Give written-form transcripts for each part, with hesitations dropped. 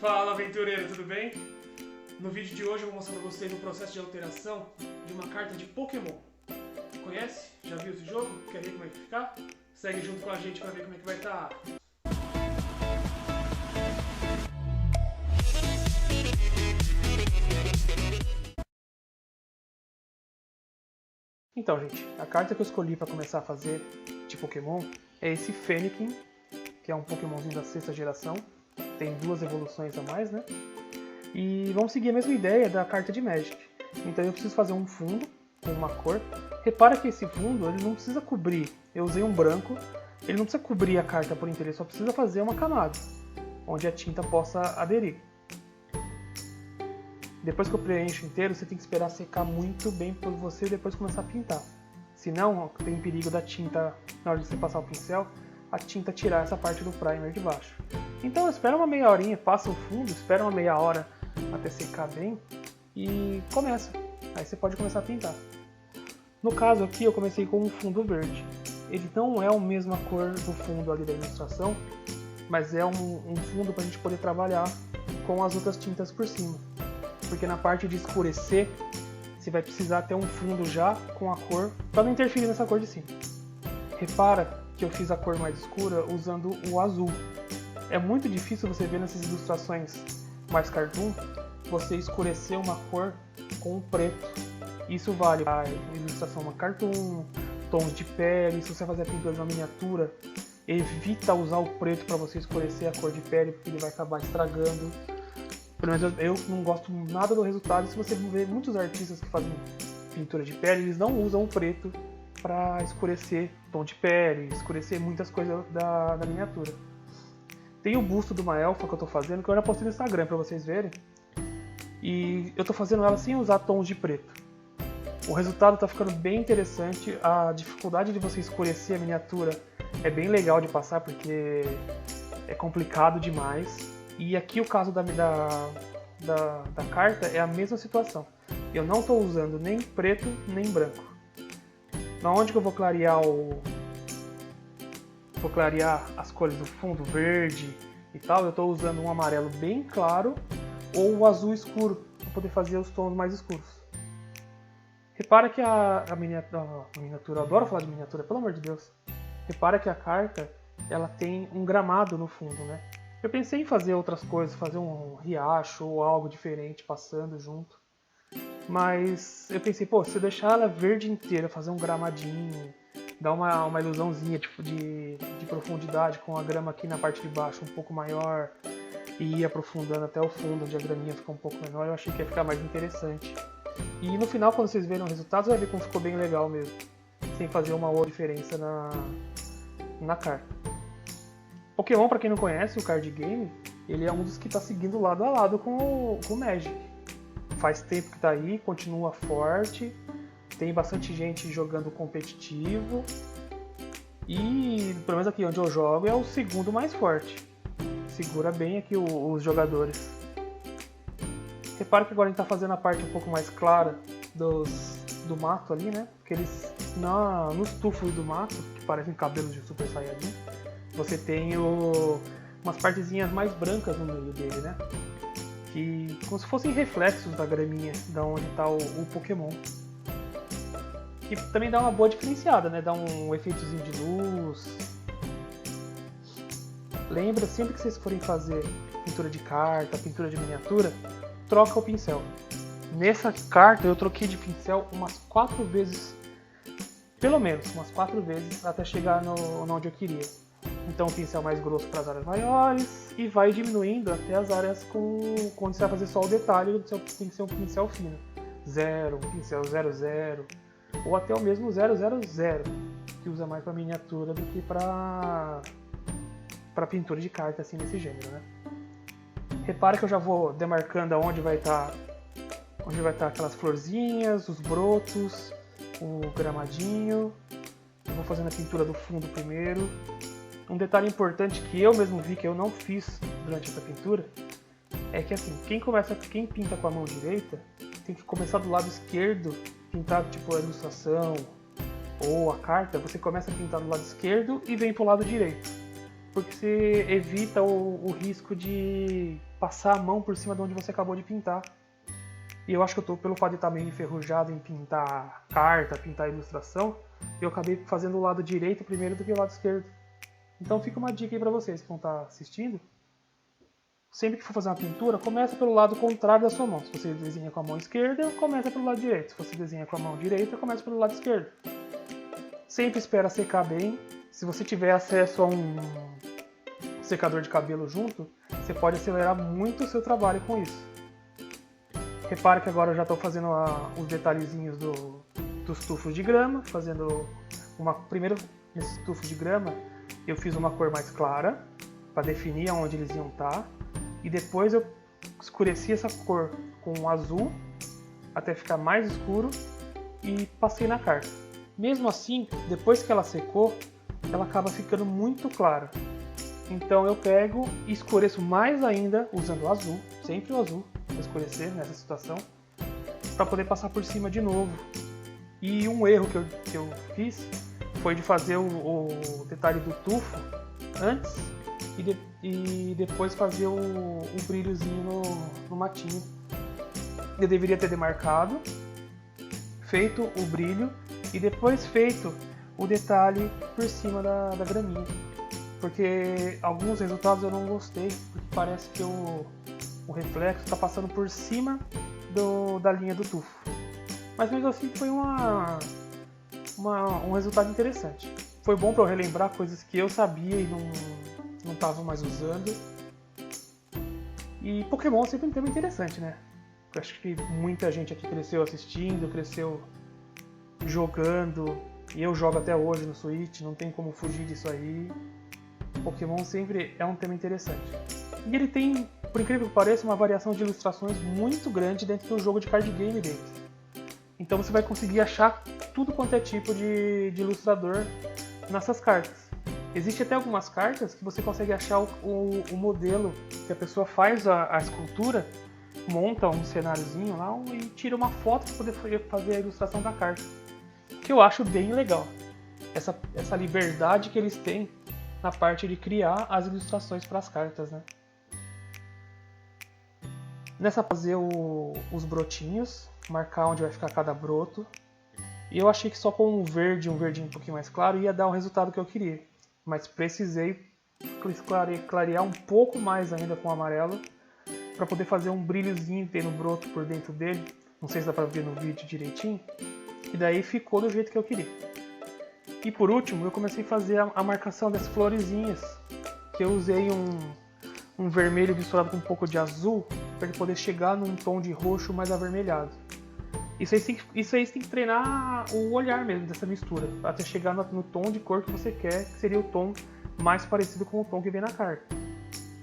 Fala, aventureiro, tudo bem? No vídeo de hoje eu vou mostrar pra vocês o processo de alteração de uma carta de Pokémon. Conhece? Já viu esse jogo? Quer ver como é que ficar? Segue junto com a gente pra ver como é que vai estar. Então, gente, a carta que eu escolhi para começar a fazer de Pokémon é esse Fennekin, que é um Pokémonzinho da 6ª geração. Tem 2 evoluções a mais, né? E vamos seguir a mesma ideia da carta de Magic. Então eu preciso fazer um fundo com uma cor. Repara que esse fundo ele não precisa cobrir. Eu usei um branco. Ele não precisa cobrir a carta por inteiro, ele só precisa fazer uma camada onde a tinta possa aderir. Depois que eu preencho inteiro, você tem que esperar secar muito bem para você depois começar a pintar. Senão, tem perigo da tinta, na hora de você passar o pincel, a tinta tirar essa parte do primer de baixo. Então espera uma meia horinha, passa o fundo, espera uma meia hora até secar bem e começa. Aí você pode começar a pintar. No caso aqui eu comecei com um fundo verde. Ele não é a mesma cor do fundo ali da ilustração, mas é um fundo para a gente poder trabalhar com as outras tintas por cima. Porque na parte de escurecer, você vai precisar ter um fundo já com a cor, para não interferir nessa cor de cima. Repara que eu fiz a cor mais escura usando o azul. É muito difícil você ver nessas ilustrações mais cartoon, você escurecer uma cor com o preto. Isso vale para ilustração uma cartoon, tons de pele. Se você fazer a pintura de uma miniatura, evita usar o preto para você escurecer a cor de pele, porque ele vai acabar estragando. Pelo menos eu não gosto nada do resultado. Se você ver muitos artistas que fazem pintura de pele, eles não usam o preto para escurecer tom de pele, escurecer muitas coisas da miniatura. Tem o busto de uma elfa que eu tô fazendo, que eu já postei no Instagram para vocês verem. E eu tô fazendo ela sem usar tons de preto. O resultado tá ficando bem interessante. A dificuldade de você escurecer a miniatura é bem legal de passar, porque é complicado demais. E aqui o caso da carta é a mesma situação. Eu não estou usando nem preto nem branco. Na onde que eu vou clarear as cores do fundo, verde e tal, eu estou usando um amarelo bem claro ou o azul escuro para poder fazer os tons mais escuros. Repara que a miniatura, eu adoro falar de miniatura, pelo amor de Deus. Repara que a carta ela tem um gramado no fundo, né? Eu pensei em fazer outras coisas, fazer um riacho ou algo diferente passando junto. Mas eu pensei, pô, se eu deixar ela verde inteira, fazer um gramadinho, dar uma ilusãozinha tipo, de profundidade com a grama aqui na parte de baixo um pouco maior e ir aprofundando até o fundo, onde a graminha fica um pouco menor, eu achei que ia ficar mais interessante. E no final, quando vocês verem o resultado, você vai ver como ficou bem legal mesmo, sem fazer uma outra diferença na carta. Pokémon, para quem não conhece, o card game, ele é um dos que está seguindo lado a lado com o Magic. Faz tempo que está aí, continua forte, tem bastante gente jogando competitivo e, pelo menos aqui onde eu jogo, é o segundo mais forte. Segura bem aqui os jogadores. Repara que agora a gente está fazendo a parte um pouco mais clara do mato ali, né? Porque eles, nos tufos do mato, que parecem cabelos de Super Saiyajin, você tem umas partezinhas mais brancas no meio dele, né? Que como se fossem reflexos da graminha, da onde está o Pokémon. Que também dá uma boa diferenciada, né? Dá um efeitozinho de luz. Lembra, sempre que vocês forem fazer pintura de carta, pintura de miniatura, troca o pincel. Nessa carta eu troquei de pincel umas 4 vezes, pelo menos umas 4 vezes, até chegar onde eu queria. Então o pincel mais grosso para as áreas maiores e vai diminuindo até as áreas onde você vai fazer só o detalhe, tem que ser um pincel fino. 0, um pincel 00 ou até o mesmo 000, que usa mais para miniatura do que para pintura de carta assim desse gênero, né? Repara que eu já vou demarcando aonde vai estar aquelas florzinhas, os brotos, o gramadinho. Eu vou fazendo a pintura do fundo primeiro. Um detalhe importante que eu mesmo vi que eu não fiz durante essa pintura é que assim, quem pinta com a mão direita tem que começar do lado esquerdo, pintar tipo a ilustração ou a carta, você começa a pintar do lado esquerdo e vem pro lado direito. porque você evita o risco de passar a mão por cima de onde você acabou de pintar. E eu acho que pelo fato de estar meio enferrujado em pintar carta, pintar ilustração, eu acabei fazendo o lado direito primeiro do que o lado esquerdo. Então fica uma dica aí pra vocês que vão estar assistindo. Sempre que for fazer uma pintura, começa pelo lado contrário da sua mão. Se você desenha com a mão esquerda, começa pelo lado direito. Se você desenha com a mão direita, começa pelo lado esquerdo. Sempre espera secar bem. Se você tiver acesso a um secador de cabelo junto, você pode acelerar muito o seu trabalho com isso. Repare que agora eu já estou fazendo os detalhezinhos dos tufos de grama. Primeiro, nesses tufos de grama, eu fiz uma cor mais clara, para definir onde eles iam estar. E depois eu escureci essa cor com azul, até ficar mais escuro, e passei na carta. Mesmo assim, depois que ela secou, ela acaba ficando muito clara. Então eu pego e escureço mais ainda usando o azul, sempre o azul, para escurecer nessa situação, para poder passar por cima de novo. E um erro que eu fiz foi de fazer o detalhe do tufo antes e depois fazer o brilhozinho no matinho. Eu deveria ter demarcado, feito o brilho e depois feito o detalhe por cima da graminha. Porque alguns resultados eu não gostei, porque parece que o reflexo está passando por cima da linha do tufo. Mas mesmo assim foi um resultado interessante. Foi bom para eu relembrar coisas que eu sabia e não estava mais usando. E Pokémon é sempre um tema interessante, né? Eu acho que muita gente aqui cresceu assistindo, cresceu jogando. E eu jogo até hoje no Switch, não tem como fugir disso aí. Pokémon sempre é um tema interessante. E ele tem, por incrível que pareça, uma variação de ilustrações muito grande dentro do jogo de card game deles. Então você vai conseguir achar tudo quanto é tipo de ilustrador nessas cartas. Existe até algumas cartas que você consegue achar o modelo que a pessoa faz a escultura, monta um cenáriozinho lá e tira uma foto para poder fazer a ilustração da carta. Que eu acho bem legal. Essa liberdade que eles têm na parte de criar as ilustrações para as cartas, né? Nessa fazer os brotinhos, marcar onde vai ficar cada broto. E eu achei que só com um verdinho um pouquinho mais claro, ia dar o resultado que eu queria. Mas precisei clarear um pouco mais ainda com o amarelo para poder fazer um brilhozinho ter no broto por dentro dele. Não sei se dá para ver no vídeo direitinho. E daí ficou do jeito que eu queria. E por último, eu comecei a fazer a marcação das florezinhas, que eu usei um vermelho misturado com um pouco de azul, para ele poder chegar num tom de roxo mais avermelhado. Isso aí você tem que treinar o olhar mesmo dessa mistura, até chegar no tom de cor que você quer, que seria o tom mais parecido com o tom que vem na carta.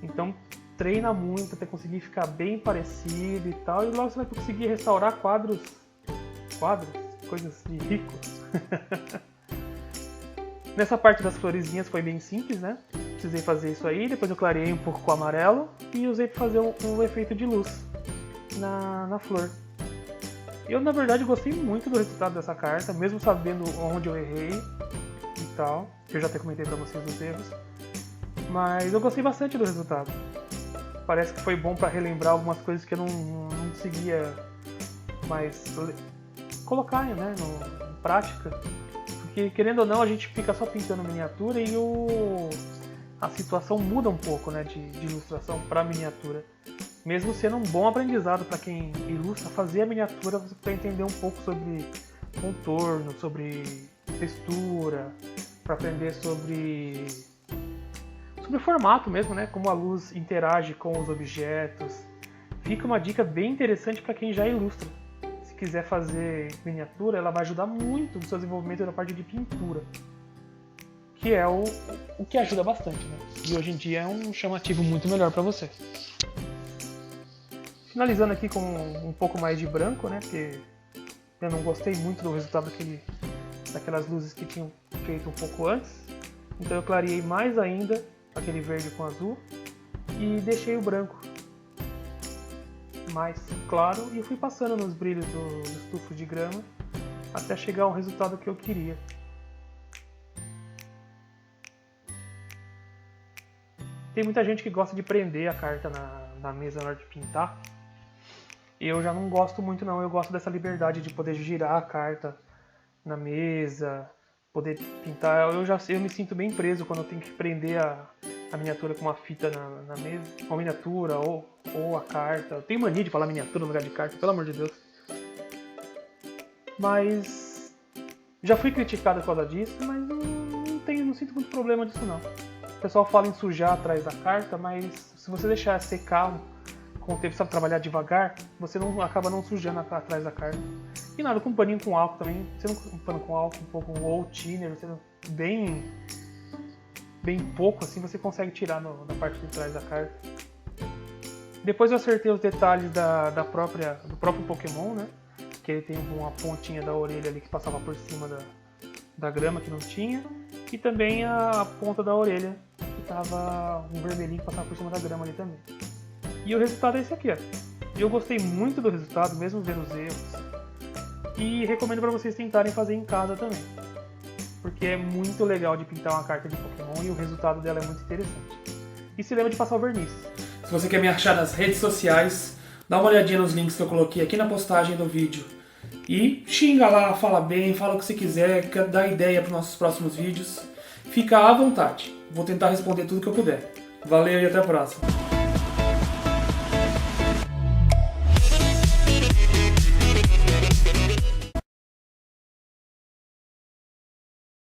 Então treina muito até conseguir ficar bem parecido e tal, e logo você vai conseguir restaurar quadros, coisas de rico. Nessa parte das florezinhas foi bem simples, né? Precisei fazer isso aí, depois eu clareei um pouco com o amarelo e usei para fazer um efeito de luz na flor. Eu, na verdade, gostei muito do resultado dessa carta, mesmo sabendo onde eu errei e tal. Eu já até comentei pra vocês os erros. Mas eu gostei bastante do resultado. Parece que foi bom para relembrar algumas coisas que eu não conseguia mais colocar, né, em prática. Porque, querendo ou não, a gente fica só pintando miniatura e a situação muda um pouco, né, de ilustração para miniatura. Mesmo sendo um bom aprendizado para quem ilustra, fazer a miniatura para entender um pouco sobre contorno, sobre textura, para aprender sobre o formato mesmo, né? Como a luz interage com os objetos. Fica uma dica bem interessante para quem já ilustra. Se quiser fazer miniatura, ela vai ajudar muito no seu desenvolvimento na parte de pintura, que é o que ajuda bastante, né? E hoje em dia é um chamativo muito melhor para você. Finalizando aqui com um pouco mais de branco, né? Porque eu não gostei muito do resultado daquelas luzes que tinham feito um pouco antes. Então eu clareei mais ainda aquele verde com azul e deixei o branco mais claro e fui passando nos brilhos dos tufos de grama até chegar ao resultado que eu queria. Tem muita gente que gosta de prender a carta na mesa na hora de pintar. Eu já não gosto muito não, eu gosto dessa liberdade de poder girar a carta na mesa, poder pintar. Eu me sinto bem preso quando eu tenho que prender a miniatura com uma fita na mesa, uma miniatura ou a carta. Eu tenho mania de falar miniatura no lugar de carta, pelo amor de Deus. Mas já fui criticado por causa disso, mas não sinto muito problema disso não. O pessoal fala em sujar atrás da carta, mas se você deixar secar com o tempo, sabe, trabalhar devagar, você acaba não sujando atrás da carta. E nada, com um paninho com álcool também, um pano com álcool, um pouco ou thinner, bem pouco assim, você consegue tirar da parte de trás da carta. Depois eu acertei os detalhes do próprio Pokémon, né? Que ele tem uma pontinha da orelha ali que passava por cima da grama que não tinha, e também a ponta da orelha que tava um vermelhinho que passava por cima da grama ali também. E o resultado é esse aqui, ó. Eu gostei muito do resultado, mesmo vendo os erros, e recomendo para vocês tentarem fazer em casa também, porque é muito legal de pintar uma carta de Pokémon e o resultado dela é muito interessante. E se lembra de passar o verniz. Se você quer me achar nas redes sociais, dá uma olhadinha nos links que eu coloquei aqui na postagem do vídeo. E xinga lá, fala bem, fala o que você quiser, quer dar ideia para os nossos próximos vídeos. Fica à vontade, vou tentar responder tudo que eu puder. Valeu e até a próxima.